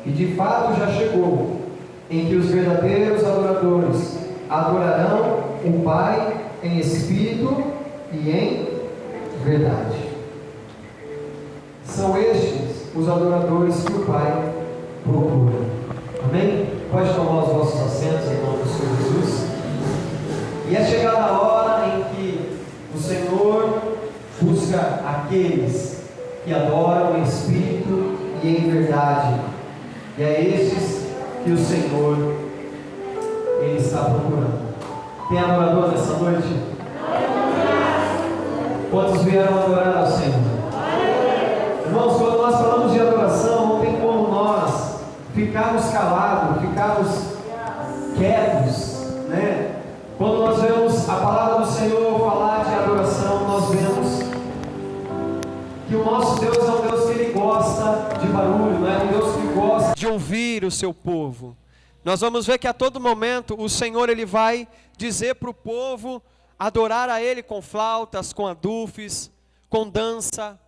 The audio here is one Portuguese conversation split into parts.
E de fato já chegou, em que os verdadeiros adoradores adorarão o Pai em espírito e em verdade. São estes os adoradores que o Pai procura. Amém? Pode tomar os vossos assentos em nome do Senhor Jesus. E é chegada a hora em que o Senhor busca aqueles que adoram em espírito e em verdade. E é estes que o Senhor Ele está procurando. Tem adorador nessa noite? Quantos vieram adorar ao Senhor? Irmãos, quando nós falamos de adoração, não tem como nós ficarmos calados, ficarmos quietos, né? Quando nós vemos a palavra do Senhor falar de adoração, nós vemos que o nosso Deus é um Deus que Ele gosta de barulho, não é um Deus que gosta de ouvir o seu povo. Nós vamos ver que a todo momento o Senhor Ele vai dizer para o povo adorar a Ele com flautas, com adufes, com dança.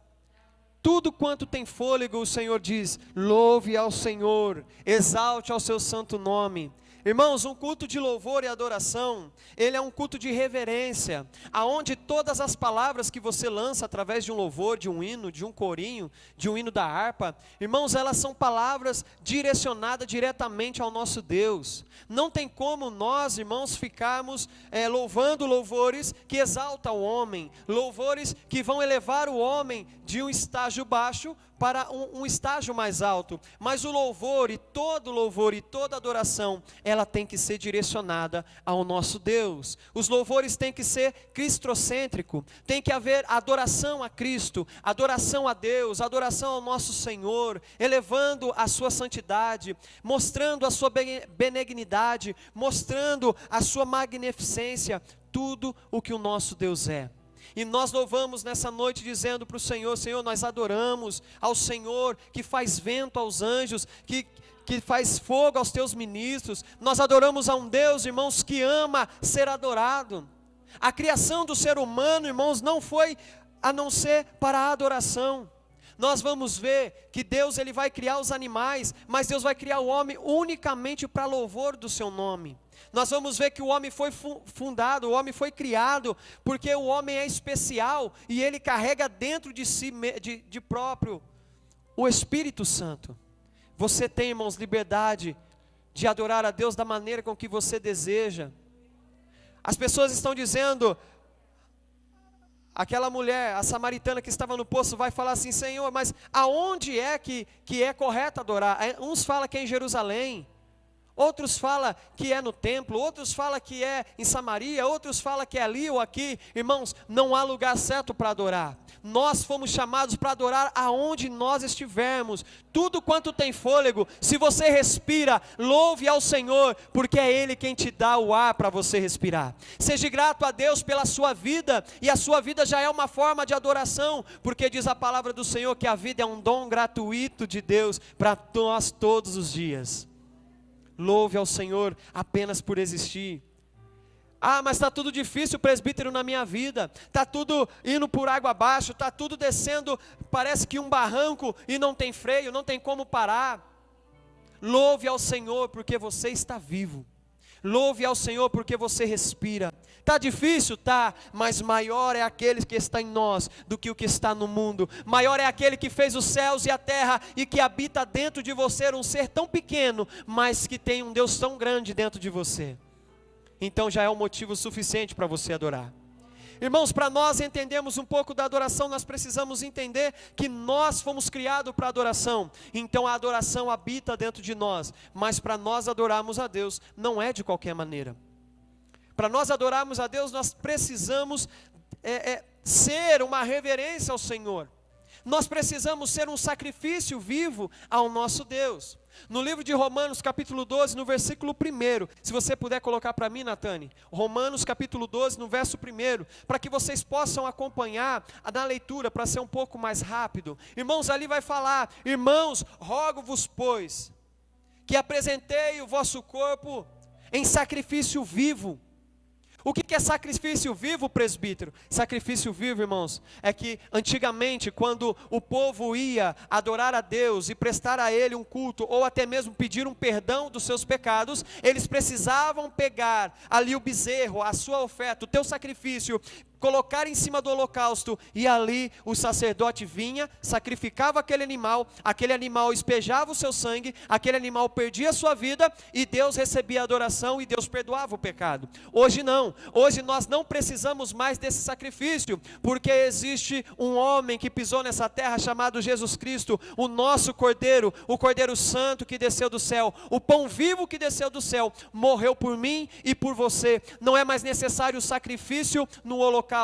Tudo quanto tem fôlego, o Senhor diz: louve ao Senhor, exalte ao seu santo nome. Irmãos, um culto de louvor e adoração, ele é um culto de reverência, aonde todas as palavras que você lança através de um louvor, de um hino, de um corinho, de um hino da harpa, irmãos, elas são palavras direcionadas diretamente ao nosso Deus. Não tem como nós, irmãos, ficarmos louvando louvores que exaltam o homem, louvores que vão elevar o homem de um estágio baixo para um estágio mais alto. Mas o louvor e toda adoração, ela tem que ser direcionada ao nosso Deus. Os louvores têm que ser cristocêntrico, tem que haver adoração a Cristo, adoração a Deus, adoração ao nosso Senhor, elevando a sua santidade, mostrando a sua benignidade, mostrando a sua magnificência, tudo o que o nosso Deus é. E nós louvamos nessa noite dizendo para o Senhor: Senhor, nós adoramos ao Senhor que faz vento aos anjos, que faz fogo aos teus ministros. Nós adoramos a um Deus, irmãos, que ama ser adorado. A criação do ser humano, irmãos, não foi a não ser para a adoração. Nós vamos ver que Deus ele vai criar os animais, mas Deus vai criar o homem unicamente para louvor do seu nome. Nós vamos ver que o homem foi fundado, o homem foi criado, porque o homem é especial e ele carrega dentro de si de próprio o Espírito Santo. Você tem, irmãos, liberdade de adorar a Deus da maneira com que você deseja. As pessoas estão dizendo, aquela mulher, a samaritana que estava no poço, vai falar assim: Senhor, mas aonde é que é correto adorar? Uns falam que é em Jerusalém, outros falam que é no templo, outros falam que é em Samaria, outros falam que é ali ou aqui. Irmãos, não há lugar certo para adorar. Nós fomos chamados para adorar aonde nós estivermos. Tudo quanto tem fôlego, se você respira, louve ao Senhor, porque é Ele quem te dá o ar para você respirar. Seja grato a Deus pela sua vida, e a sua vida já é uma forma de adoração, porque diz a palavra do Senhor que a vida é um dom gratuito de Deus para nós todos os dias. Louve ao Senhor apenas por existir. Ah, mas está tudo difícil, presbítero, na minha vida. Está tudo indo por água abaixo, está tudo descendo, parece que um barranco e não tem freio, não tem como parar. Louve ao Senhor porque você está vivo. Louve ao Senhor porque você respira. Está difícil? Tá, mas maior é aquele que está em nós do que o que está no mundo. Maior é aquele que fez os céus e a terra e que habita dentro de você, um ser tão pequeno, mas que tem um Deus tão grande dentro de você. Então já é um motivo suficiente para você adorar. Irmãos, para nós entendermos um pouco da adoração, nós precisamos entender que nós fomos criados para adoração. Então a adoração habita dentro de nós, mas para nós adorarmos a Deus, não é de qualquer maneira. Para nós adorarmos a Deus, nós precisamos ser uma reverência ao Senhor. Nós precisamos ser um sacrifício vivo ao nosso Deus. No livro de Romanos, capítulo 12, no versículo 1, se você puder colocar para mim, Natane, Romanos capítulo 12, no verso 1, para que vocês possam acompanhar na leitura, para ser um pouco mais rápido. Irmãos, ali vai falar: irmãos, rogo-vos, pois, que apresentei o vosso corpo em sacrifício vivo. O que é sacrifício vivo, presbítero? Sacrifício vivo, irmãos, é que antigamente, quando o povo ia adorar a Deus e prestar a Ele um culto, ou até mesmo pedir um perdão dos seus pecados, eles precisavam pegar ali o bezerro, a sua oferta, o teu sacrifício, colocar em cima do holocausto, e ali o sacerdote vinha, sacrificava aquele animal espejava o seu sangue, aquele animal perdia a sua vida, e Deus recebia a adoração, e Deus perdoava o pecado. Hoje não, hoje nós não precisamos mais desse sacrifício, porque existe um homem que pisou nessa terra, chamado Jesus Cristo, o nosso Cordeiro, o Cordeiro Santo que desceu do céu, o pão vivo que desceu do céu, morreu por mim e por você. Não é mais necessário o sacrifício no holocausto,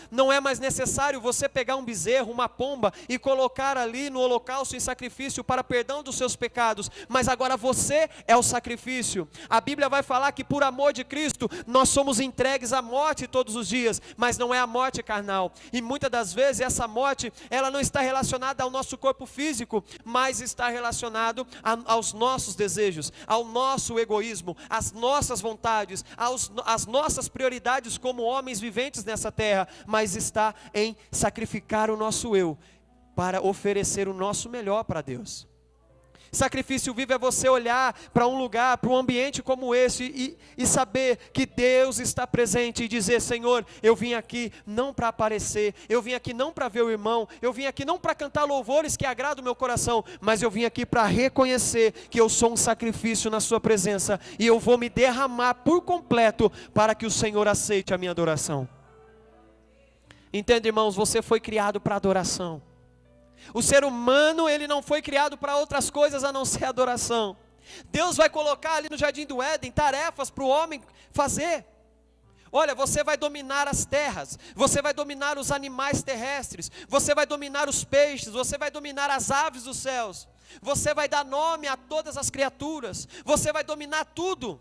não é mais necessário você pegar um bezerro, uma pomba, e colocar ali no holocausto em sacrifício para perdão dos seus pecados, mas agora você é o sacrifício. A Bíblia vai falar que por amor de Cristo, nós somos entregues à morte todos os dias, mas não é a morte carnal, e muitas das vezes essa morte, ela não está relacionada ao nosso corpo físico, mas está relacionado aos nossos desejos, ao nosso egoísmo, às nossas vontades, às nossas prioridades como homens viventes nessa terra, mas está em sacrificar o nosso eu, para oferecer o nosso melhor para Deus. Sacrifício vivo é você olhar para um lugar, para um ambiente como esse, e saber que Deus está presente, e dizer: Senhor, eu vim aqui não para aparecer, eu vim aqui não para ver o irmão, eu vim aqui não para cantar louvores que agradam o meu coração, mas eu vim aqui para reconhecer que eu sou um sacrifício na sua presença, e eu vou me derramar por completo, para que o Senhor aceite a minha adoração. Entende, irmãos, você foi criado para adoração. O ser humano, ele não foi criado para outras coisas a não ser adoração. Deus vai colocar ali no Jardim do Éden tarefas para o homem fazer. Olha, você vai dominar as terras, você vai dominar os animais terrestres, você vai dominar os peixes, você vai dominar as aves dos céus, você vai dar nome a todas as criaturas, você vai dominar tudo.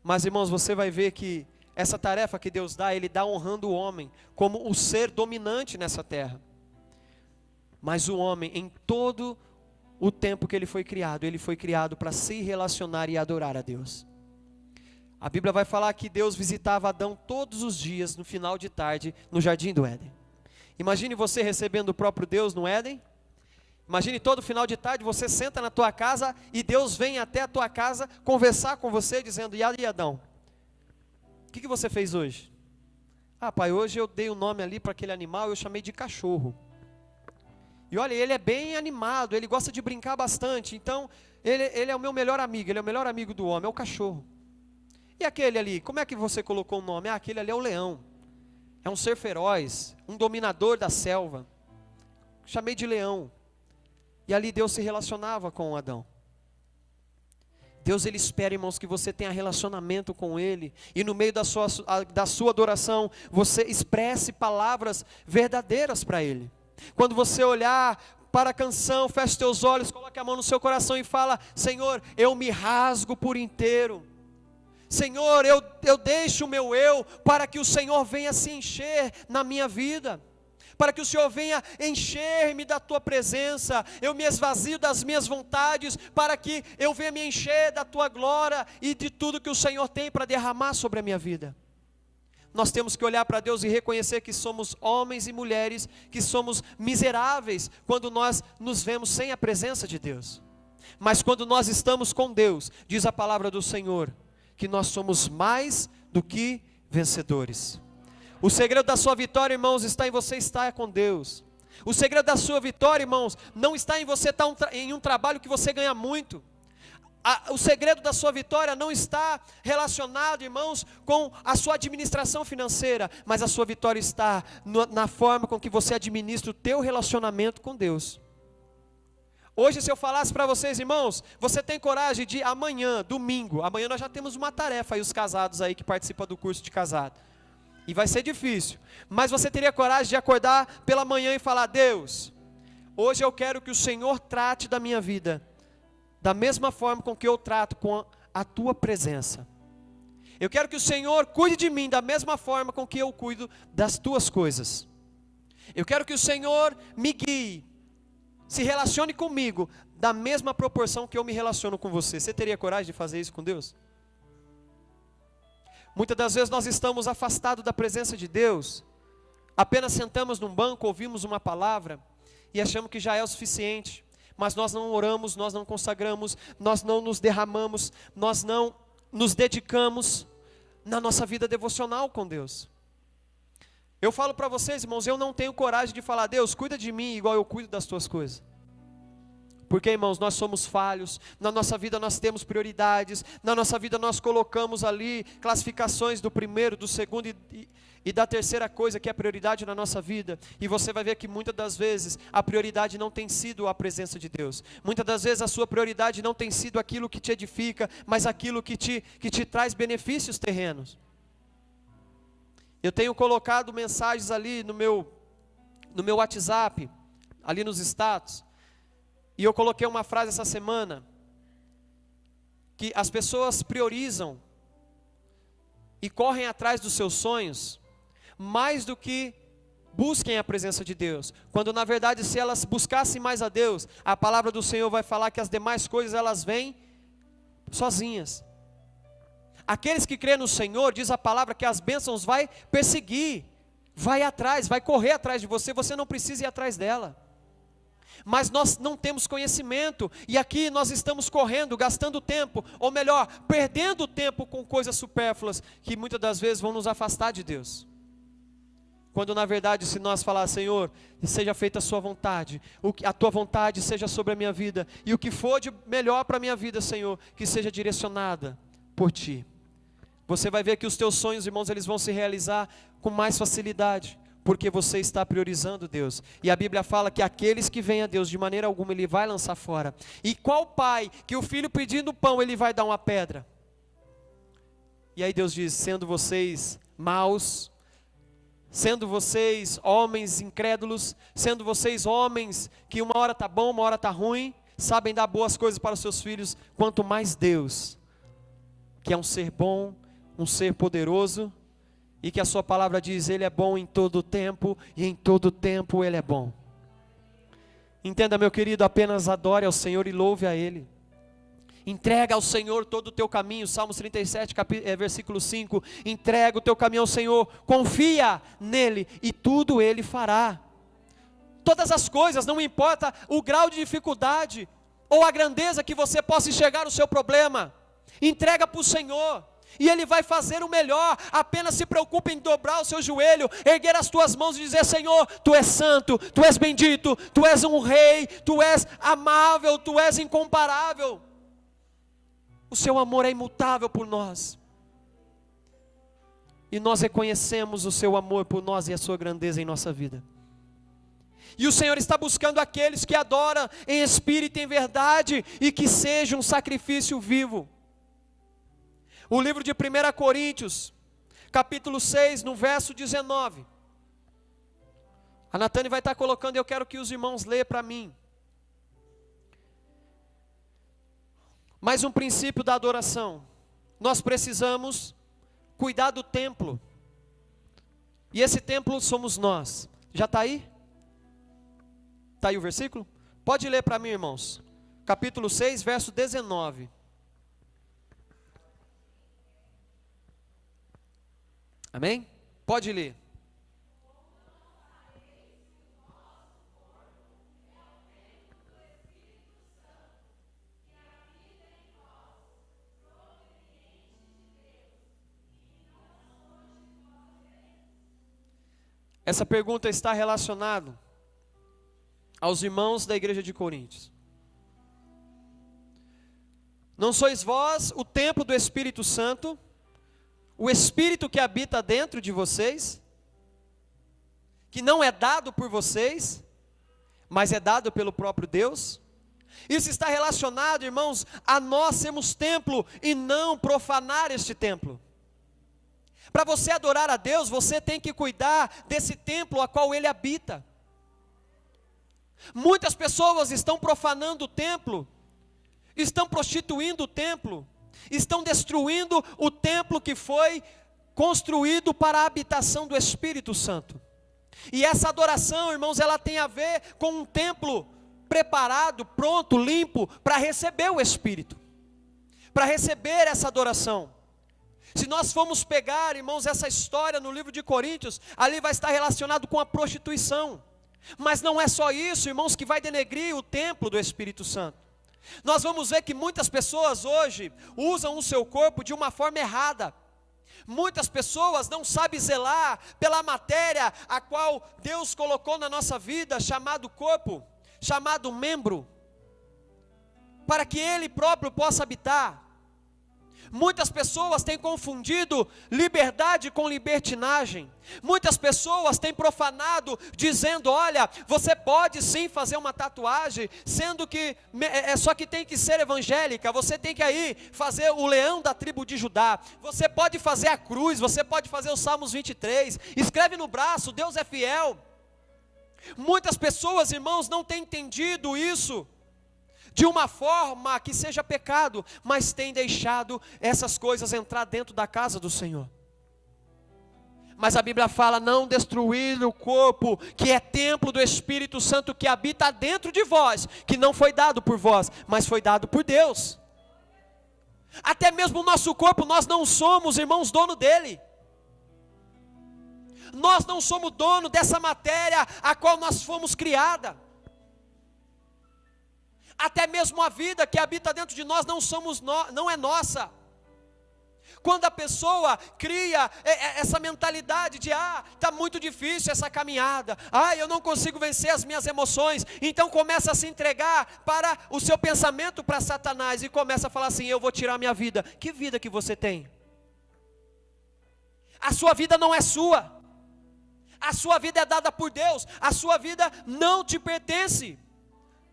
Mas, irmãos, você vai ver que essa tarefa que Deus dá, Ele dá honrando o homem como o ser dominante nessa terra. Mas o homem, em todo o tempo que ele foi criado para se relacionar e adorar a Deus. A Bíblia vai falar que Deus visitava Adão todos os dias, no final de tarde, no Jardim do Éden. Imagine você recebendo o próprio Deus no Éden. Imagine todo final de tarde, você senta na tua casa, e Deus vem até a tua casa conversar com você, dizendo: e aí, Adão, o que você fez hoje? Ah, pai, hoje eu dei o nome ali para aquele animal, eu chamei de cachorro. E olha, ele é bem animado, ele gosta de brincar bastante, então ele é o meu melhor amigo, ele é o melhor amigo do homem, é o cachorro. E aquele ali, como é que você colocou o nome? Ah, aquele ali é o leão, é um ser feroz, um dominador da selva, chamei de leão. E ali Deus se relacionava com Adão. Deus, Ele espera, irmãos, que você tenha relacionamento com Ele, e no meio da sua adoração, você expresse palavras verdadeiras para Ele. Quando você olhar para a canção, feche teus olhos, coloque a mão no seu coração e fala: Senhor, eu me rasgo por inteiro. Senhor, eu deixo o meu eu, para que o Senhor venha se encher na minha vida, para que o Senhor venha encher-me da tua presença. Eu me esvazio das minhas vontades, para que eu venha me encher da tua glória e de tudo que o Senhor tem para derramar sobre a minha vida. Nós temos que olhar para Deus e reconhecer que somos homens e mulheres, que somos miseráveis quando nós nos vemos sem a presença de Deus. Mas quando nós estamos com Deus, diz a palavra do Senhor, que nós somos mais do que vencedores. O segredo da sua vitória, irmãos, está em você estar com Deus. O segredo da sua vitória, irmãos, não está em você estar em um trabalho que você ganha muito. O segredo da sua vitória não está relacionado, irmãos, com a sua administração financeira, mas a sua vitória está na forma com que você administra o teu relacionamento com Deus. Hoje, se eu falasse para vocês, irmãos, você tem coragem de amanhã, domingo, amanhã nós já temos uma tarefa aí, os casados aí que participam do curso de casado. E vai ser difícil, mas você teria coragem de acordar pela manhã e falar: Deus, hoje eu quero que o Senhor trate da minha vida da mesma forma com que eu trato com a tua presença. Eu quero que o Senhor cuide de mim da mesma forma com que eu cuido das tuas coisas. Eu quero que o Senhor me guie, se relacione comigo da mesma proporção que eu me relaciono com você. Você teria coragem de fazer isso com Deus? Muitas das vezes nós estamos afastados da presença de Deus, apenas sentamos num banco, ouvimos uma palavra e achamos que já é o suficiente, mas nós não oramos, nós não consagramos, nós não nos derramamos, nós não nos dedicamos na nossa vida devocional com Deus. Eu falo para vocês, irmãos, eu não tenho coragem de falar: Deus, cuida de mim igual eu cuido das tuas coisas. Porque, irmãos, nós somos falhos, na nossa vida nós temos prioridades, na nossa vida nós colocamos ali classificações do primeiro, do segundo e da terceira coisa que é prioridade na nossa vida. E você vai ver que muitas das vezes a prioridade não tem sido a presença de Deus. Muitas das vezes a sua prioridade não tem sido aquilo que te edifica, mas aquilo que te traz benefícios terrenos. Eu tenho colocado mensagens ali no meu WhatsApp, ali nos status. E eu coloquei uma frase essa semana, que as pessoas priorizam e correm atrás dos seus sonhos, mais do que busquem a presença de Deus. Quando na verdade, se elas buscassem mais a Deus, a palavra do Senhor vai falar que as demais coisas elas vêm sozinhas. Aqueles que crêem no Senhor, diz a palavra que as bênçãos vai perseguir, vai atrás, vai correr atrás de você, você não precisa ir atrás dela. Mas nós não temos conhecimento, e aqui nós estamos correndo, gastando tempo, ou melhor, perdendo tempo com coisas supérfluas, que muitas das vezes vão nos afastar de Deus. Quando na verdade, se nós falar: Senhor, seja feita a sua vontade, a tua vontade seja sobre a minha vida, e o que for de melhor para a minha vida, Senhor, que seja direcionada por Ti. Você vai ver que os teus sonhos, irmãos, eles vão se realizar com mais facilidade, porque você está priorizando Deus. E a Bíblia fala que aqueles que vêm a Deus, de maneira alguma Ele vai lançar fora. E qual pai que o filho pedindo pão, Ele vai dar uma pedra? E aí Deus diz: sendo vocês maus, sendo vocês homens incrédulos, sendo vocês homens que uma hora está bom, uma hora está ruim, sabem dar boas coisas para os seus filhos, quanto mais Deus, que é um ser bom, um ser poderoso, e que a sua palavra diz: Ele é bom em todo o tempo, e em todo o tempo Ele é bom. Entenda, meu querido, apenas adore ao Senhor e louve a Ele. Entrega ao Senhor todo o teu caminho, Salmos 37, versículo 5, entrega o teu caminho ao Senhor, confia nele, e tudo Ele fará. Todas as coisas, não importa o grau de dificuldade, ou a grandeza que você possa enxergar o seu problema, entrega para o Senhor, e Ele vai fazer o melhor. Apenas se preocupe em dobrar o seu joelho, erguer as tuas mãos e dizer: Senhor, Tu és santo, Tu és bendito, Tu és um rei, Tu és amável, Tu és incomparável. O Seu amor é imutável por nós, e nós reconhecemos o Seu amor por nós e a Sua grandeza em nossa vida. E o Senhor está buscando aqueles que adoram em espírito e em verdade, e que seja um sacrifício vivo. O livro de 1 Coríntios, capítulo 6, no verso 19. A Natane vai estar colocando, eu quero que os irmãos leiam para mim. Mais um princípio da adoração. Nós precisamos cuidar do templo. E esse templo somos nós. Já está aí? Está aí o versículo? Pode ler para mim, irmãos. Capítulo 6, verso 19. Amém? Pode ler. Essa pergunta está relacionada aos irmãos da igreja de Coríntios. Não sois vós o templo do Espírito Santo, o Espírito que habita dentro de vocês, que não é dado por vocês, mas é dado pelo próprio Deus? Isso está relacionado, irmãos, a nós sermos templo e não profanar este templo. Para você adorar a Deus, você tem que cuidar desse templo a qual Ele habita. Muitas pessoas estão profanando o templo, estão prostituindo o templo, estão destruindo o templo que foi construído para a habitação do Espírito Santo. E essa adoração, irmãos, ela tem a ver com um templo preparado, pronto, limpo, para receber o Espírito, para receber essa adoração. Se nós formos pegar, irmãos, essa história no livro de Coríntios, ali vai estar relacionado com a prostituição. Mas não é só isso, irmãos, que vai denegrir o templo do Espírito Santo. Nós vamos ver que muitas pessoas hoje usam o seu corpo de uma forma errada. Muitas pessoas não sabem zelar pela matéria a qual Deus colocou na nossa vida, chamado corpo, chamado membro, para que Ele próprio possa habitar. Muitas pessoas têm confundido liberdade com libertinagem. Muitas pessoas têm profanado, dizendo: olha, você pode sim fazer uma tatuagem, sendo que só que tem que ser evangélica. Você tem que aí fazer o leão da tribo de Judá. Você pode fazer a cruz, você pode fazer os Salmos 23. Escreve no braço: Deus é fiel. Muitas pessoas, irmãos, não têm entendido isso de uma forma que seja pecado, mas tem deixado essas coisas entrar dentro da casa do Senhor. Mas a Bíblia fala: não destruir o corpo, que é templo do Espírito Santo que habita dentro de vós, que não foi dado por vós, mas foi dado por Deus. Até mesmo o nosso corpo, nós não somos, irmãos, dono dele. Nós não somos dono dessa matéria a qual nós fomos criada. Até mesmo a vida que habita dentro de nós não é nossa. Quando a pessoa cria essa mentalidade de: está muito difícil essa caminhada, eu não consigo vencer as minhas emoções, então começa a se entregar para o seu pensamento, para Satanás, e começa a falar assim: eu vou tirar minha vida. Que vida que você tem? A sua vida não é sua, a sua vida é dada por Deus, a sua vida não te pertence.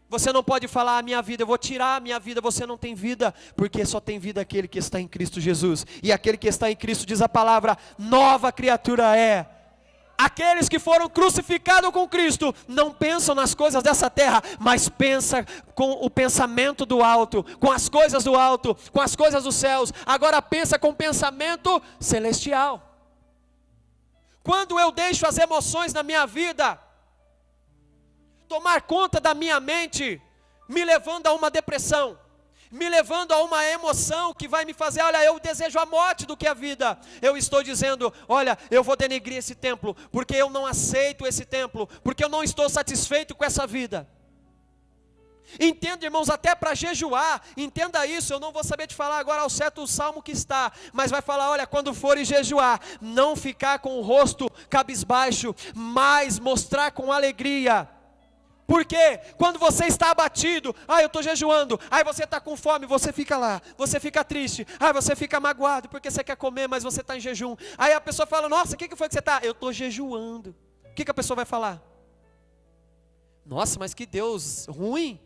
Você não pode falar: a minha vida, eu vou tirar a minha vida. Você não tem vida, porque só tem vida aquele que está em Cristo Jesus. E aquele que está em Cristo, diz a palavra, nova criatura é. Aqueles que foram crucificados com Cristo não pensam nas coisas dessa terra, mas pensam com o pensamento do alto, com as coisas do alto, com as coisas dos céus. Agora pensa com pensamento celestial. Quando eu deixo as emoções na minha vida tomar conta da minha mente, me levando a uma depressão, me levando a uma emoção que vai me fazer: olha, eu desejo a morte do que a vida. Eu estou dizendo: olha, eu vou denegrir esse templo, porque eu não aceito esse templo, porque eu não estou satisfeito com essa vida. Entenda, irmãos, até para jejuar, entenda isso. Eu não vou saber te falar agora ao certo o salmo que está, mas vai falar: olha, quando fores jejuar, não ficar com o rosto cabisbaixo, mas mostrar com alegria. Porque quando você está abatido, eu estou jejuando, aí você está com fome, você fica lá, você fica triste, você fica magoado porque você quer comer, mas você está em jejum. Aí a pessoa fala: nossa, o que foi que você está? Eu estou jejuando. O que a pessoa vai falar? Nossa, mas que Deus ruim,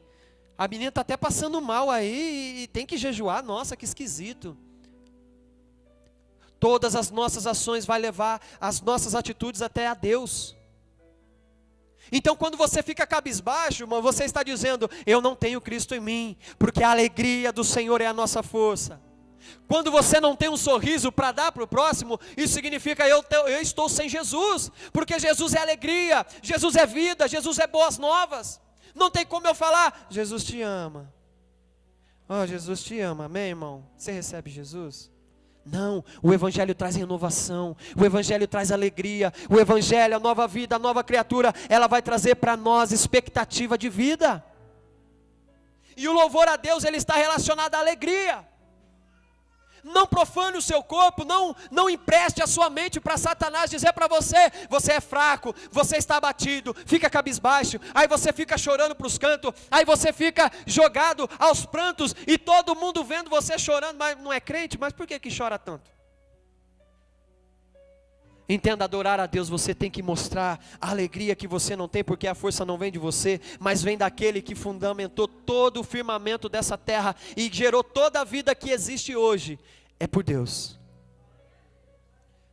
a menina está até passando mal aí e tem que jejuar. Nossa, que esquisito. Todas as nossas ações vão levar as nossas atitudes até a Deus. Então quando você fica cabisbaixo, irmão, você está dizendo: eu não tenho Cristo em mim, porque a alegria do Senhor é a nossa força. Quando você não tem um sorriso para dar para o próximo, isso significa: eu estou sem Jesus, porque Jesus é alegria, Jesus é vida, Jesus é boas novas. Não tem como eu falar: Jesus te ama. Jesus te ama, amém, irmão? Você recebe Jesus? Não, o Evangelho traz renovação, o Evangelho traz alegria, o Evangelho, a nova vida, a nova criatura, ela vai trazer para nós expectativa de vida. E o louvor a Deus, ele está relacionado à alegria. Não profane o seu corpo, não empreste a sua mente para Satanás dizer para você: você é fraco, você está abatido, fica cabisbaixo, aí você fica chorando para os cantos, aí você fica jogado aos prantos, e todo mundo vendo você chorando, mas não é crente, mas por que chora tanto? Entenda, adorar a Deus, você tem que mostrar a alegria que você não tem, porque a força não vem de você, mas vem daquele que fundamentou todo o firmamento dessa terra e gerou toda a vida que existe hoje. É por Deus.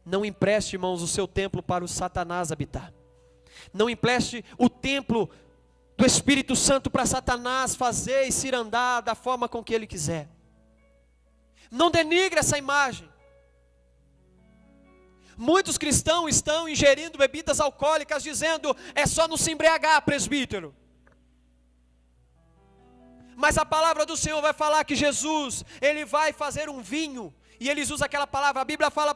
Não empreste, irmãos, o seu templo para o Satanás habitar. Não empreste o templo do Espírito Santo para Satanás fazer e cirandar da forma com que ele quiser. Não denigre essa imagem. Muitos cristãos estão ingerindo bebidas alcoólicas dizendo: é só não se embriagar, presbítero. Mas a palavra do Senhor vai falar que Jesus, ele vai fazer um vinho E eles usam aquela palavra, a Bíblia fala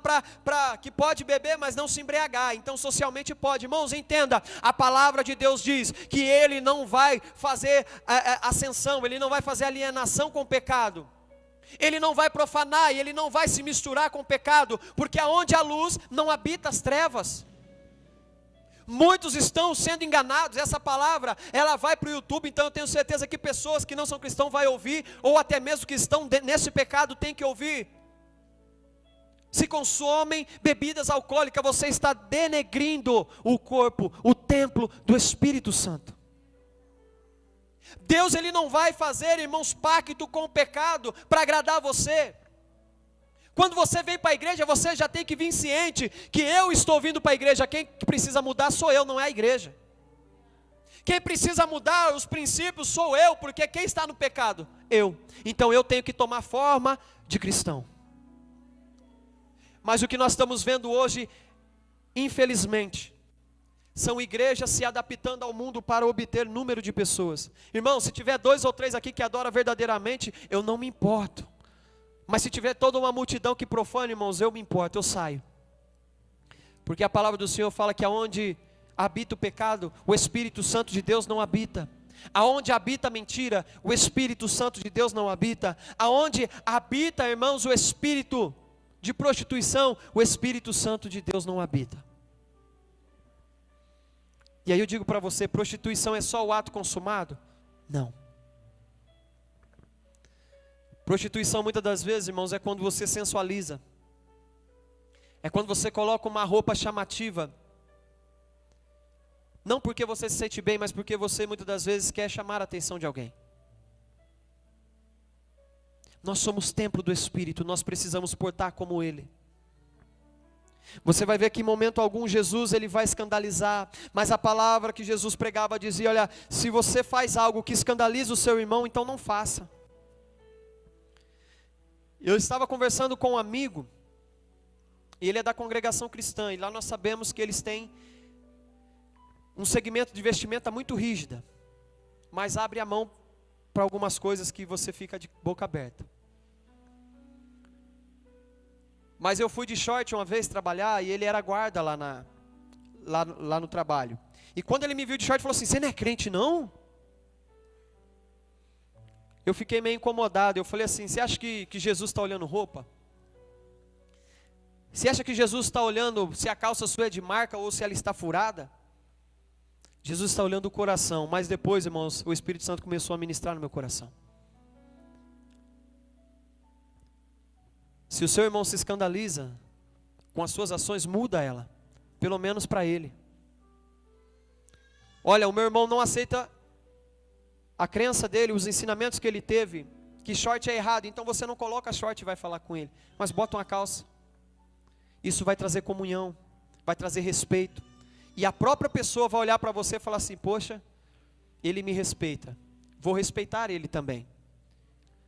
que pode beber, mas não se embriagar. Então socialmente pode. Irmãos, entenda, a palavra de Deus diz que Ele não vai fazer ascensão, Ele não vai fazer alienação com o pecado. Ele não vai profanar e Ele não vai se misturar com o pecado, porque aonde há luz não habita as trevas. Muitos estão sendo enganados. Essa palavra, ela vai para o YouTube, então eu tenho certeza que pessoas que não são cristãos vão ouvir, ou até mesmo que estão nesse pecado têm que ouvir. Se consomem bebidas alcoólicas, você está denegrindo o corpo, o templo do Espírito Santo. Deus, Ele não vai fazer, irmãos, pacto com o pecado para agradar você. Quando você vem para a igreja, você já tem que vir ciente que eu estou vindo para a igreja. Quem precisa mudar sou eu, não é a igreja. Quem precisa mudar os princípios sou eu, porque quem está no pecado? Eu. Então eu tenho que tomar forma de cristão. Mas o que nós estamos vendo hoje, infelizmente, são igrejas se adaptando ao mundo para obter número de pessoas. Irmão, se tiver 2 ou 3 aqui que adoram verdadeiramente, eu não me importo. Mas se tiver toda uma multidão que profana, irmãos, eu me importo, eu saio. Porque a palavra do Senhor fala que aonde habita o pecado, o Espírito Santo de Deus não habita. Aonde habita a mentira, o Espírito Santo de Deus não habita. Aonde habita, irmãos, o espírito de prostituição, o Espírito Santo de Deus não habita. E aí eu digo para você, prostituição é só o ato consumado? Não. Prostituição muitas das vezes, irmãos, é quando você sensualiza. É quando você coloca uma roupa chamativa. Não porque você se sente bem, mas porque você muitas das vezes quer chamar a atenção de alguém. Nós somos templo do Espírito, nós precisamos portar como Ele. Você vai ver que em momento algum Jesus ele vai escandalizar, mas a palavra que Jesus pregava dizia, olha, se você faz algo que escandaliza o seu irmão, então não faça. Eu estava conversando com um amigo, e ele é da congregação cristã, e lá nós sabemos que eles têm um segmento de vestimenta muito rígida, mas abre a mão para algumas coisas que você fica de boca aberta. Mas eu fui de short uma vez trabalhar, e ele era guarda lá no trabalho. E quando ele me viu de short, ele falou assim, você não é crente não? Eu fiquei meio incomodado, eu falei assim, você acha que Jesus está olhando roupa? Você acha que Jesus está olhando se a calça sua é de marca ou se ela está furada? Jesus está olhando o coração, mas depois, irmãos, o Espírito Santo começou a ministrar no meu coração. Se o seu irmão se escandaliza com as suas ações, muda ela, pelo menos para ele. Olha, o meu irmão não aceita a crença dele, os ensinamentos que ele teve, que short é errado, então você não coloca short e vai falar com ele, mas bota uma calça. Isso vai trazer comunhão, vai trazer respeito, e a própria pessoa vai olhar para você e falar assim, poxa, ele me respeita, vou respeitar ele também.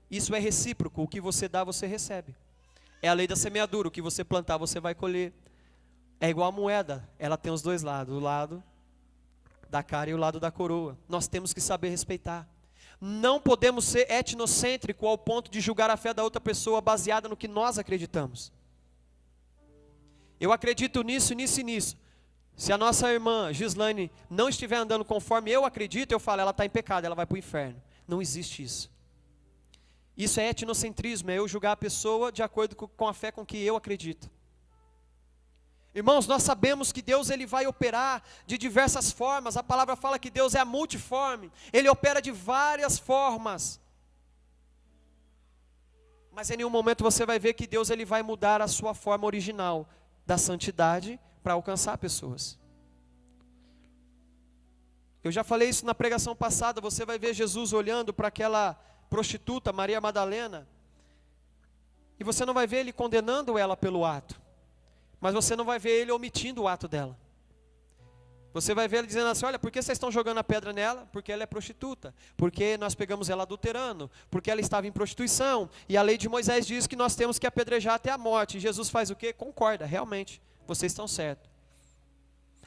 Isso é recíproco, o que você dá, você recebe. É a lei da semeadura, o que você plantar, você vai colher. É igual a moeda, ela tem os dois lados, o lado da cara e o lado da coroa. Nós temos que saber respeitar. Não podemos ser etnocêntrico ao ponto de julgar a fé da outra pessoa baseada no que nós acreditamos. Eu acredito nisso, nisso e nisso. Se a nossa irmã Gislaine não estiver andando conforme eu acredito, eu falo, ela está em pecado, ela vai para o inferno. Não existe isso. Isso é etnocentrismo, é eu julgar a pessoa de acordo com a fé com que eu acredito. Irmãos, nós sabemos que Deus ele vai operar de diversas formas. A palavra fala que Deus é multiforme. Ele opera de várias formas. Mas em nenhum momento você vai ver que Deus ele vai mudar a sua forma original da santidade para alcançar pessoas. Eu já falei isso na pregação passada. Você vai ver Jesus olhando para aquela prostituta, Maria Madalena, e você não vai ver ele condenando ela pelo ato, mas você não vai ver ele omitindo o ato dela. Você vai ver ele dizendo assim, olha, por que vocês estão jogando a pedra nela? Porque ela é prostituta, porque nós pegamos ela adulterando, porque ela estava em prostituição, e a lei de Moisés diz que nós temos que apedrejar até a morte, e Jesus faz o quê? Concorda, realmente, vocês estão certos.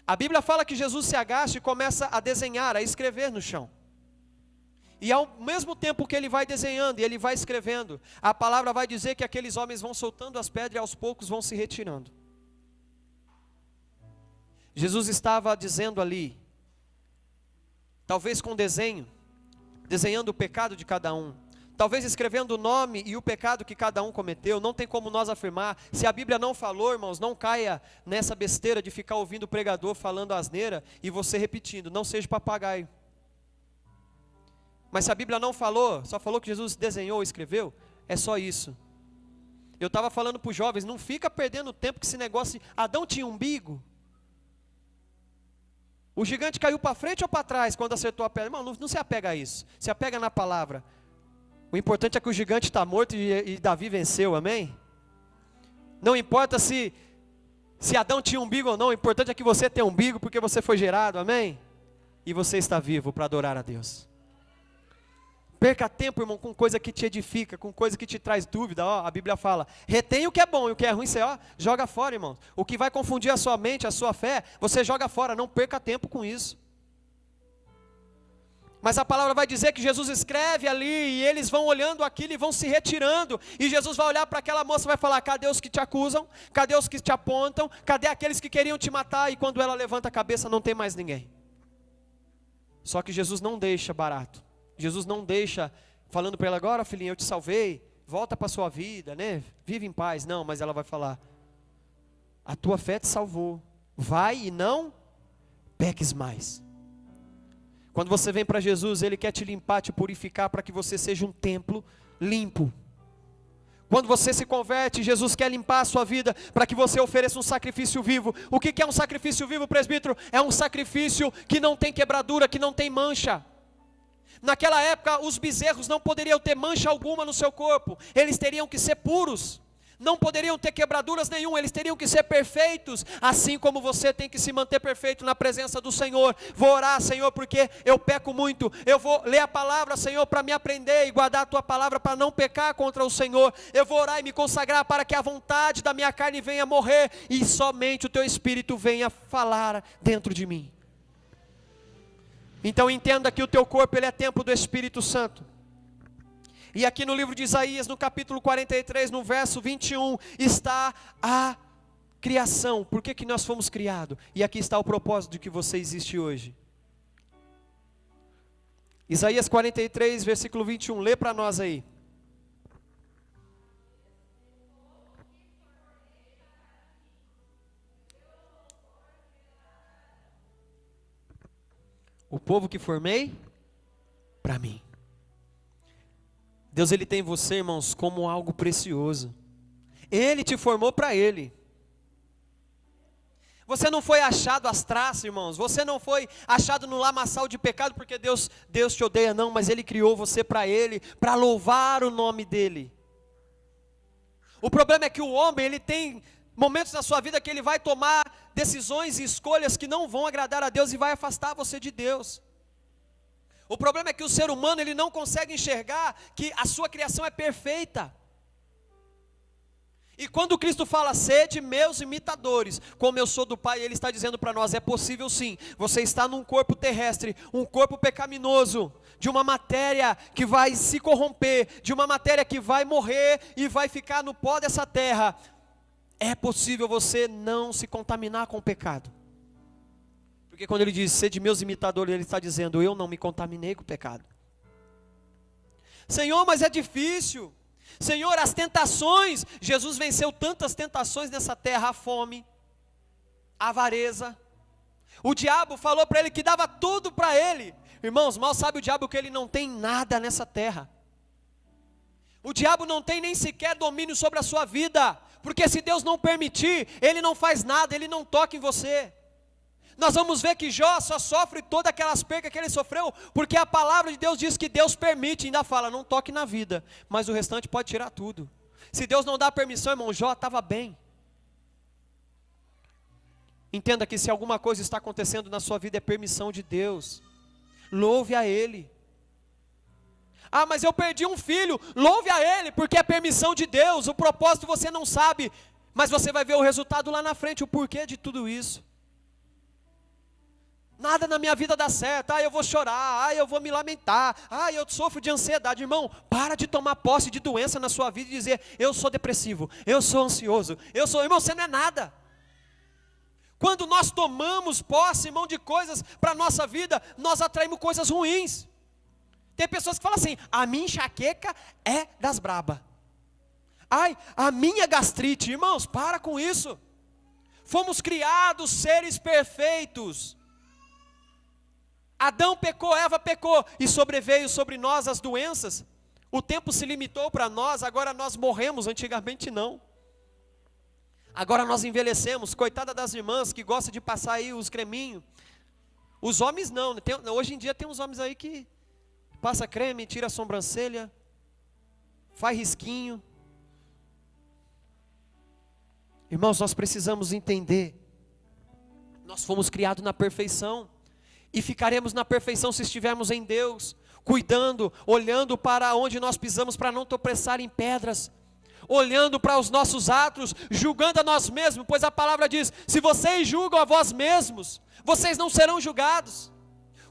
A Bíblia fala que Jesus se agacha e começa a desenhar, a escrever no chão. E ao mesmo tempo que ele vai desenhando e ele vai escrevendo, a palavra vai dizer que aqueles homens vão soltando as pedras e aos poucos vão se retirando. Jesus estava dizendo ali, talvez com desenho, desenhando o pecado de cada um, talvez escrevendo o nome e o pecado que cada um cometeu. Não tem como nós afirmar, se a Bíblia não falou, irmãos, não caia nessa besteira de ficar ouvindo o pregador falando asneira e você repetindo, não seja papagaio. Mas se a Bíblia não falou, só falou que Jesus desenhou, escreveu, é só isso. Eu estava falando para os jovens, não fica perdendo tempo com esse negócio, Adão tinha umbigo? O gigante caiu para frente ou para trás quando acertou a pedra? Irmão, não se apega a isso, se apega na palavra. O importante é que o gigante está morto e Davi venceu, amém? Não importa se Adão tinha umbigo ou não, o importante é que você tem umbigo porque você foi gerado, amém? E você está vivo para adorar a Deus. Perca tempo, irmão, com coisa que te edifica, com coisa que te traz dúvida. Ó, a Bíblia fala, retém o que é bom e o que é ruim, você joga fora, irmão. O que vai confundir a sua mente, a sua fé, você joga fora, não perca tempo com isso. Mas a palavra vai dizer que Jesus escreve ali, e eles vão olhando aquilo e vão se retirando, e Jesus vai olhar para aquela moça e vai falar, cadê os que te acusam? Cadê os que te apontam? Cadê aqueles que queriam te matar? E quando ela levanta a cabeça não tem mais ninguém. Só que Jesus não deixa barato. Jesus não deixa, falando para ela, agora filhinha, eu te salvei, volta para a sua vida, né? Vive em paz. Não, mas ela vai falar, a tua fé te salvou, vai e não peques mais. Quando você vem para Jesus, Ele quer te limpar, te purificar, para que você seja um templo limpo. Quando você se converte, Jesus quer limpar a sua vida, para que você ofereça um sacrifício vivo. O que é um sacrifício vivo, presbítero? É um sacrifício que não tem quebradura, que não tem mancha. Naquela época, os bezerros não poderiam ter mancha alguma no seu corpo, eles teriam que ser puros, não poderiam ter quebraduras nenhuma, eles teriam que ser perfeitos, assim como você tem que se manter perfeito na presença do Senhor. Vou orar, Senhor, porque eu peco muito, eu vou ler a palavra, Senhor, para me aprender e guardar a tua palavra para não pecar contra o Senhor. Eu vou orar e me consagrar para que a vontade da minha carne venha morrer, e somente o teu Espírito venha falar dentro de mim. Então entenda que o teu corpo ele é templo do Espírito Santo. E aqui no livro de Isaías, no capítulo 43, no verso 21, está a criação. Por que nós fomos criados? E aqui está o propósito de que você existe hoje. Isaías 43, versículo 21, lê para nós aí. O povo que formei para mim. Deus ele tem você, irmãos, como algo precioso. Ele te formou para Ele. Você não foi achado às traças, irmãos. Você não foi achado no lamaçal de pecado porque Deus te odeia, não. Mas Ele criou você para Ele, para louvar o nome dEle. O problema é que o homem, ele tem momentos na sua vida que ele vai tomar decisões e escolhas que não vão agradar a Deus e vai afastar você de Deus. O problema é que o ser humano ele não consegue enxergar que a sua criação é perfeita. E quando Cristo fala, sede meus imitadores, como eu sou do Pai, Ele está dizendo para nós, é possível sim. Você está num corpo terrestre, um corpo pecaminoso, de uma matéria que vai se corromper, de uma matéria que vai morrer e vai ficar no pó dessa terra. É possível você não se contaminar com o pecado. Porque quando Ele diz, sede meus imitadores, Ele está dizendo, eu não me contaminei com o pecado. Senhor, mas é difícil. Senhor, as tentações, Jesus venceu tantas tentações nessa terra, a fome, a avareza. O diabo falou para ele que dava tudo para ele. Irmãos, mal sabe o diabo que ele não tem nada nessa terra. O diabo não tem nem sequer domínio sobre a sua vida, porque se Deus não permitir, ele não faz nada, ele não toca em você. Nós vamos ver que Jó só sofre todas aquelas percas que ele sofreu, porque a palavra de Deus diz que Deus permite, ainda fala, não toque na vida, mas o restante pode tirar tudo. Se Deus não dá permissão, irmão, Jó estava bem. Entenda que se alguma coisa está acontecendo na sua vida, é permissão de Deus. Louve a Ele. Ah, mas eu perdi um filho, louve a Ele, porque é permissão de Deus. O propósito você não sabe, mas você vai ver o resultado lá na frente, o porquê de tudo isso. nada na minha vida dá certo, eu vou chorar, eu vou me lamentar, eu sofro de ansiedade. Irmão, para de tomar posse de doença na sua vida e dizer, eu sou depressivo, eu sou ansioso, irmão, você não é nada. Quando nós tomamos posse, irmão, de coisas para a nossa vida, nós atraímos coisas ruins. Tem pessoas que falam assim, a minha enxaqueca é das braba. A minha gastrite, irmãos, para com isso. Fomos criados seres perfeitos. Adão pecou, Eva pecou, e sobreveio sobre nós as doenças. O tempo se limitou para nós, agora nós morremos, antigamente não. Agora nós envelhecemos, coitada das irmãs que gostam de passar aí os creminhos. Os homens não, hoje em dia tem uns homens aí que passa creme, tira a sobrancelha, faz risquinho. Irmãos, nós precisamos entender, nós fomos criados na perfeição, e ficaremos na perfeição se estivermos em Deus, cuidando, olhando para onde nós pisamos para não tropeçar em pedras, olhando para os nossos atos, julgando a nós mesmos, pois a palavra diz, se vocês julgam a vós mesmos, vocês não serão julgados.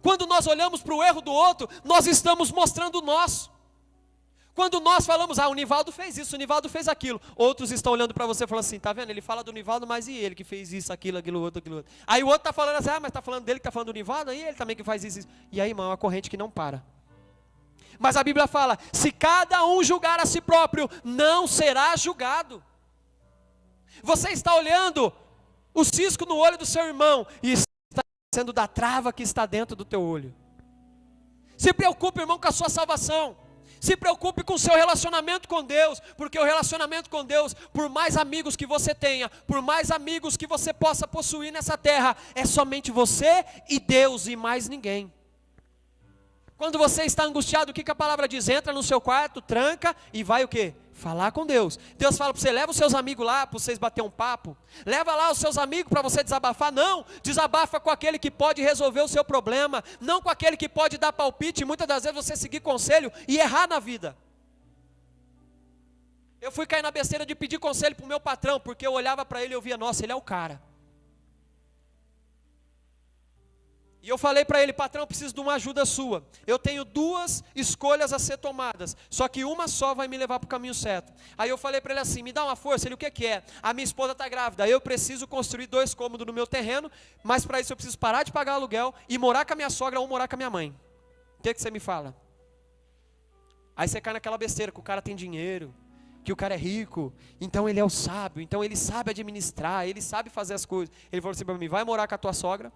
Quando nós olhamos para o erro do outro, nós estamos mostrando o nosso. Quando nós falamos, o Nivaldo fez isso, o Nivaldo fez aquilo, outros estão olhando para você e falando assim, tá vendo, ele fala do Nivaldo, mas e ele que fez isso, aquilo outro. Aí o outro está falando assim, mas está falando dele que está falando do Nivaldo, aí ele também que faz isso. E aí, irmão, é uma corrente que não para. Mas a Bíblia fala, se cada um julgar a si próprio, não será julgado. Você está olhando o cisco no olho do seu irmão, e está sendo da trava que está dentro do teu olho. Se preocupe, irmão, com a sua salvação. Se preocupe com o seu relacionamento com Deus, porque o relacionamento com Deus, por mais amigos que você tenha, por mais amigos que você possa possuir nessa terra, é somente você e Deus e mais ninguém. Quando você está angustiado, o que a palavra diz? Entra no seu quarto, tranca e vai o quê? Falar com Deus. Deus fala para você, leva os seus amigos lá para vocês bater um papo. Leva lá os seus amigos para você desabafar. Não, desabafa com aquele que pode resolver o seu problema. Não com aquele que pode dar palpite. Muitas das vezes você seguir conselho e errar na vida. Eu fui cair na besteira de pedir conselho para o meu patrão, porque eu olhava para ele e eu via, nossa, ele é o cara. E eu falei para ele, patrão, eu preciso de uma ajuda sua. Eu tenho 2 escolhas a ser tomadas, só que uma só vai me levar para o caminho certo. Aí eu falei para ele assim, me dá uma força. Ele, o que é? A minha esposa está grávida, eu preciso construir 2 cômodos no meu terreno, mas para isso eu preciso parar de pagar aluguel e morar com a minha sogra ou morar com a minha mãe. O que você me fala? Aí você cai naquela besteira, que o cara tem dinheiro, que o cara é rico, então ele é o sábio, então ele sabe administrar, ele sabe fazer as coisas. Ele falou assim para mim, vai morar com a tua sogra,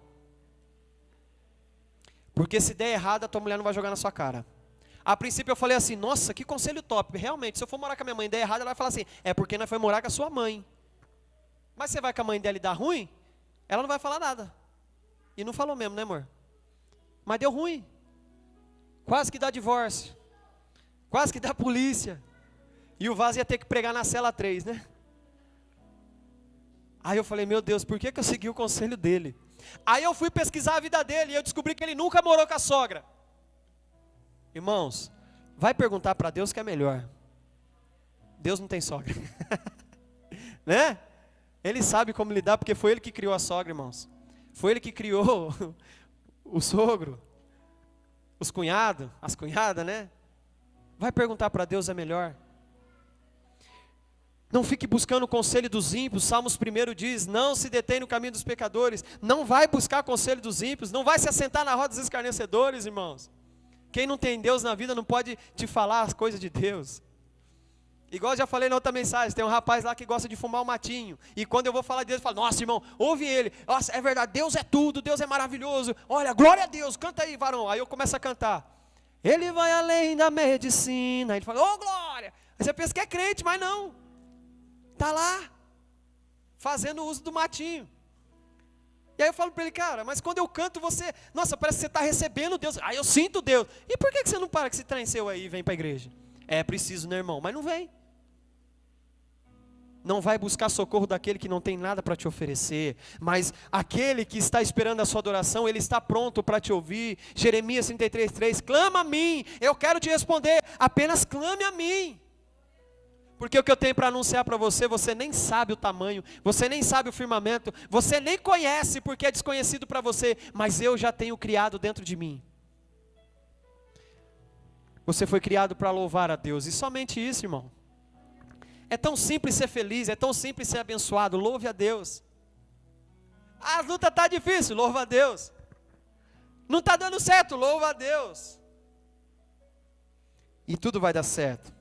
porque se der errado, a tua mulher não vai jogar na sua cara. A princípio eu falei assim, nossa, que conselho top. Realmente, se eu for morar com a minha mãe e der errado, ela vai falar assim, é porque nós foi morar com a sua mãe. Mas você vai com a mãe dela e dá ruim, ela não vai falar nada. E não falou mesmo, né, amor? Mas deu ruim. Quase que dá divórcio. Quase que dá polícia. E o Vaz ia ter que pregar na cela 3, né? Aí eu falei, meu Deus, por que eu segui o conselho dele? Aí eu fui pesquisar a vida dele e eu descobri que ele nunca morou com a sogra. Irmãos, vai perguntar para Deus que é melhor. Deus não tem sogra. Né? Ele sabe como lidar, porque foi ele que criou a sogra, irmãos. Foi ele que criou o sogro, os cunhados, as cunhadas, né? Vai perguntar para Deus é melhor. Não fique buscando o conselho dos ímpios. Salmos 1 diz, não se detém no caminho dos pecadores. Não vai buscar conselho dos ímpios. Não vai se assentar na roda dos escarnecedores, irmãos. Quem não tem Deus na vida não pode te falar as coisas de Deus. Igual eu já falei na outra mensagem, tem um rapaz lá que gosta de fumar um matinho. E quando eu vou falar de Deus, eu falo, nossa, irmão, ouve ele. Nossa, é verdade, Deus é tudo, Deus é maravilhoso. Olha, glória a Deus, canta aí, varão. Aí eu começo a cantar. Ele vai além da medicina. Aí ele fala, ô glória. Aí você pensa que é crente, mas não. Está lá, fazendo uso do matinho. E aí eu falo para ele, cara, mas quando eu canto você, nossa, parece que você está recebendo Deus. Aí eu sinto Deus. E por que você não para com esse trem seu aí e vem para a igreja? É preciso, né, irmão? Mas não vem. Não vai buscar socorro daquele que não tem nada para te oferecer. Mas aquele que está esperando a sua adoração, ele está pronto para te ouvir. Jeremias 33:3, clama a mim, eu quero te responder, apenas clame a mim. Porque o que eu tenho para anunciar para você, você nem sabe o tamanho, você nem sabe o firmamento, você nem conhece porque é desconhecido para você, mas eu já tenho criado dentro de mim. Você foi criado para louvar a Deus, e somente isso, irmão. É tão simples ser feliz, é tão simples ser abençoado, louve a Deus. A luta está difícil, louva a Deus. Não está dando certo, louva a Deus. E tudo vai dar certo.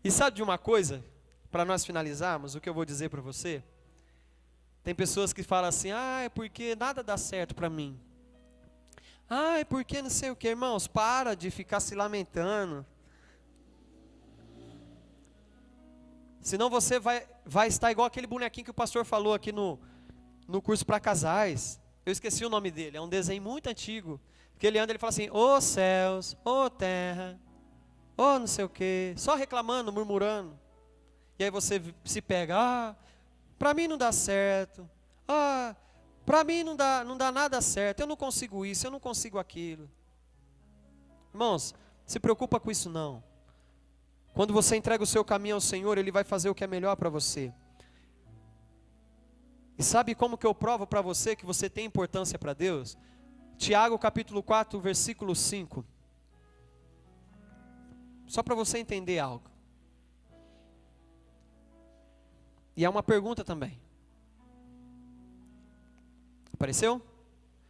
E sabe de uma coisa, para nós finalizarmos, o que eu vou dizer para você? Tem pessoas que falam assim, é porque nada dá certo para mim. É porque não sei o que, irmãos, para de ficar se lamentando. Senão você vai estar igual aquele bonequinho que o pastor falou aqui no curso para casais. Eu esqueci o nome dele, é um desenho muito antigo. Porque ele anda, ele fala assim, ô céus, ô terra, ô não sei o que, só reclamando, murmurando. E aí você se pega, para mim não dá certo, para mim não dá nada certo, eu não consigo isso, eu não consigo aquilo. Irmãos, se preocupa com isso não. Quando você entrega o seu caminho ao Senhor, Ele vai fazer o que é melhor para você. E sabe como que eu provo para você que você tem importância para Deus? Tiago capítulo 4, versículo 5. Só para você entender algo. E é uma pergunta também. Apareceu?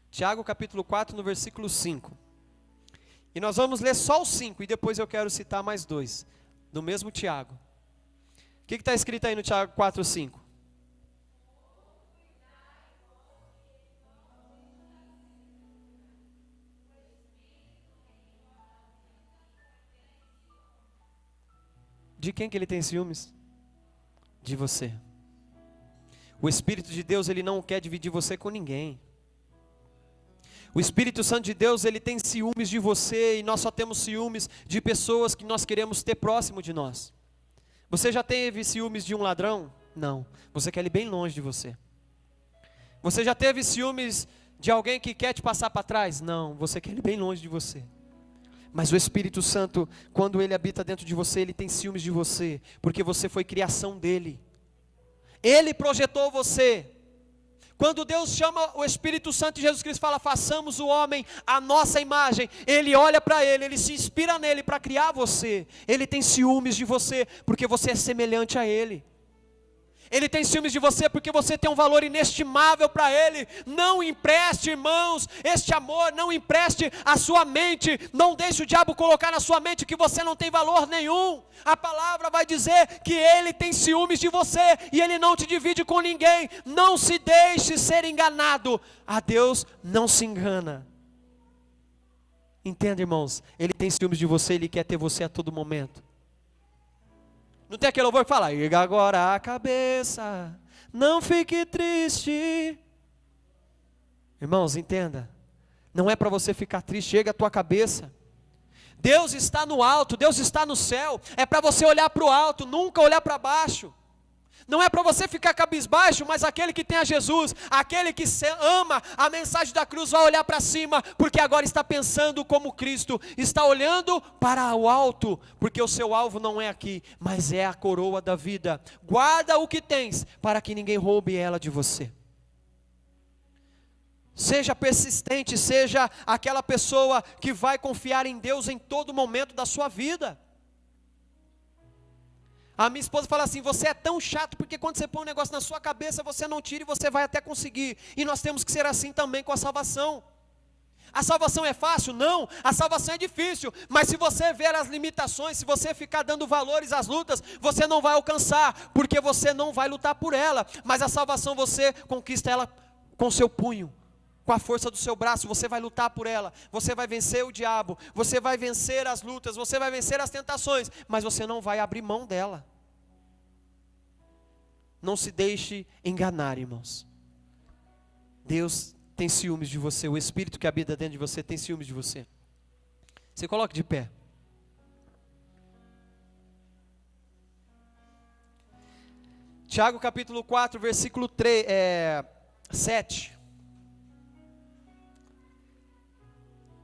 Tiago capítulo 4, no versículo 5. E nós vamos ler só o 5, e depois eu quero citar mais 2. Do mesmo Tiago. O que está escrito aí no Tiago 4, 5? De quem que ele tem ciúmes? De você. O Espírito de Deus, ele não quer dividir você com ninguém. O Espírito Santo de Deus, ele tem ciúmes de você, e nós só temos ciúmes de pessoas que nós queremos ter próximo de nós. Você já teve ciúmes de um ladrão? Não. Você quer ele bem longe de você. Você já teve ciúmes de alguém que quer te passar para trás? Não. Você quer ele bem longe de você. Mas o Espírito Santo, quando ele habita dentro de você, ele tem ciúmes de você, porque você foi criação dele. Ele projetou você. Quando Deus chama o Espírito Santo de Jesus Cristo, fala, façamos o homem à nossa imagem. Ele olha para ele se inspira nele para criar você. Ele tem ciúmes de você, porque você é semelhante a ele. Ele tem ciúmes de você porque você tem um valor inestimável para Ele. Não empreste, irmãos, este amor, não empreste a sua mente. Não deixe o diabo colocar na sua mente que você não tem valor nenhum. A palavra vai dizer que Ele tem ciúmes de você e Ele não te divide com ninguém. Não se deixe ser enganado. A Deus não se engana. Entenda, irmãos, Ele tem ciúmes de você, Ele quer ter você a todo momento. Não tem aquele louvor que fala, erga agora a cabeça, não fique triste. Irmãos, entenda, não é para você ficar triste, erga a tua cabeça. Deus está no alto, Deus está no céu, é para você olhar para o alto, nunca olhar para baixo. Não é para você ficar cabisbaixo, mas aquele que tem a Jesus, aquele que ama a mensagem da cruz, vai olhar para cima, porque agora está pensando como Cristo, está olhando para o alto, porque o seu alvo não é aqui, mas é a coroa da vida. Guarda o que tens, para que ninguém roube ela de você. Seja persistente, seja aquela pessoa que vai confiar em Deus em todo momento da sua vida. A minha esposa fala assim, você é tão chato, porque quando você põe um negócio na sua cabeça, você não tira e você vai até conseguir. E nós temos que ser assim também com a salvação. A salvação é fácil? Não, a salvação é difícil. Mas se você ver as limitações, se você ficar dando valores às lutas, você não vai alcançar, porque você não vai lutar por ela. Mas a salvação você conquista ela com seu punho, com a força do seu braço, você vai lutar por ela, você vai vencer o diabo, você vai vencer as lutas, você vai vencer as tentações, mas você não vai abrir mão dela. Não se deixe enganar, irmãos. Deus tem ciúmes de você, o Espírito que habita dentro de você tem ciúmes de você. Se coloque de pé. Tiago capítulo 4, versículo 7.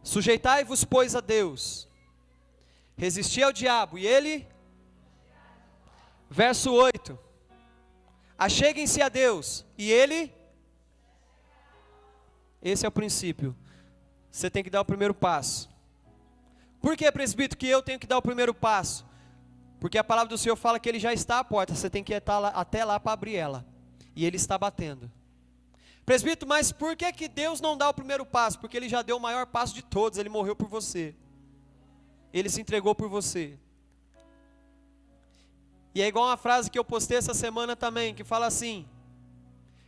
Sujeitai-vos, pois, a Deus, resisti ao diabo, e ele Verso 8. Acheguem-se a Deus, e Ele... Esse é o princípio. Você tem que dar o primeiro passo. Por que, presbítero, que eu tenho que dar o primeiro passo? Porque a palavra do Senhor fala que Ele já está à porta, você tem que ir até lá para abrir ela. E Ele está batendo. Presbítero, mas por que Deus não dá o primeiro passo? Porque Ele já deu o maior passo de todos, Ele morreu por você. Ele se entregou por você. E é igual uma frase que eu postei essa semana também, que fala assim,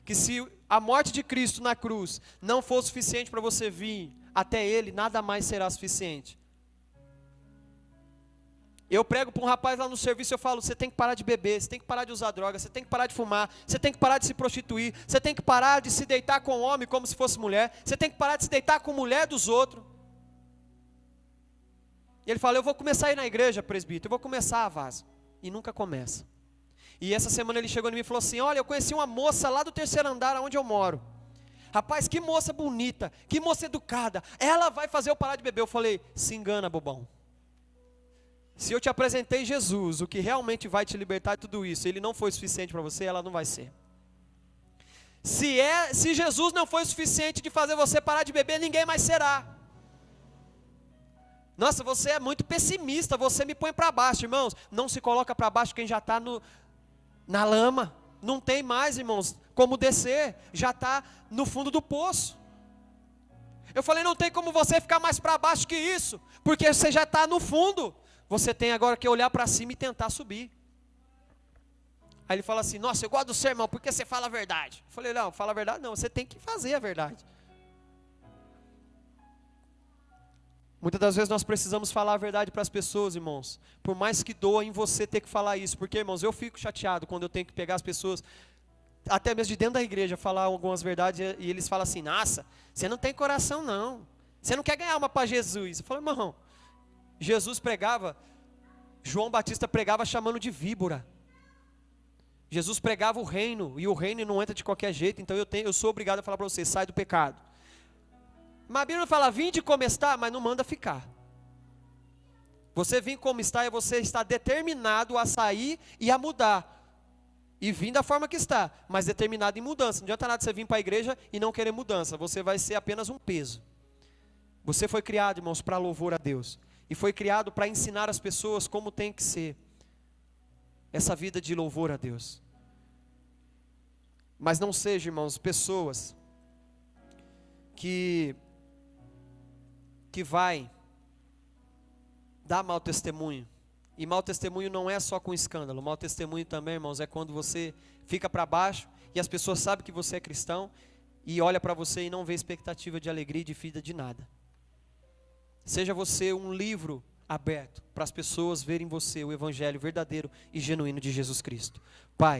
que se a morte de Cristo na cruz não for suficiente para você vir até Ele, nada mais será suficiente. Eu prego para um rapaz lá no serviço, eu falo, você tem que parar de beber, você tem que parar de usar droga, você tem que parar de fumar, você tem que parar de se prostituir, você tem que parar de se deitar com homem como se fosse mulher, você tem que parar de se deitar com mulher dos outros. E ele fala, eu vou começar a ir na igreja, presbítero, eu vou começar a vaza. E nunca começa. E essa semana ele chegou em mim e falou assim, olha, eu conheci uma moça lá do 3º andar, onde eu moro. Rapaz, que moça bonita, que moça educada, ela vai fazer eu parar de beber. Eu falei, se engana, bobão. Se eu te apresentei Jesus, o que realmente vai te libertar de tudo isso, Ele não foi suficiente para você, ela não vai ser. Se Jesus não foi suficiente de fazer você parar de beber, ninguém mais será. Nossa, você é muito pessimista, você me põe para baixo, irmãos. Não se coloca para baixo quem já está na lama. Não tem mais, irmãos, como descer. Já está no fundo do poço. Eu falei, não tem como você ficar mais para baixo que isso, porque você já está no fundo. Você tem agora que olhar para cima e tentar subir. Aí ele fala assim, nossa, eu gosto do sermão, porque você fala a verdade. Eu falei, não, fala a verdade não, você tem que fazer a verdade. Muitas das vezes nós precisamos falar a verdade para as pessoas, irmãos. Por mais que doa em você ter que falar isso. Porque, irmãos, eu fico chateado quando eu tenho que pegar as pessoas, até mesmo de dentro da igreja, falar algumas verdades. E eles falam assim, nossa, você não tem coração não. Você não quer ganhar uma para Jesus. Eu falo, irmão, Jesus pregava, João Batista pregava chamando de víbora. Jesus pregava o reino, e o reino não entra de qualquer jeito. Então eu sou obrigado a falar para você, sai do pecado. Mas a Bíblia fala, vinde como está, mas não manda ficar. Você vir como está, é você estar determinado a sair e a mudar. E vir da forma que está, mas determinado em mudança. Não adianta nada você vir para a igreja e não querer mudança. Você vai ser apenas um peso. Você foi criado, irmãos, para louvor a Deus. E foi criado para ensinar as pessoas como tem que ser essa vida de louvor a Deus. Mas não seja, irmãos, pessoas que vai dar mau testemunho. E mau testemunho não é só com escândalo. Mau testemunho também, irmãos, é quando você fica para baixo e as pessoas sabem que você é cristão e olha para você e não vê expectativa de alegria e de vida de nada. Seja você um livro aberto para as pessoas verem em você o evangelho verdadeiro e genuíno de Jesus Cristo. Pai,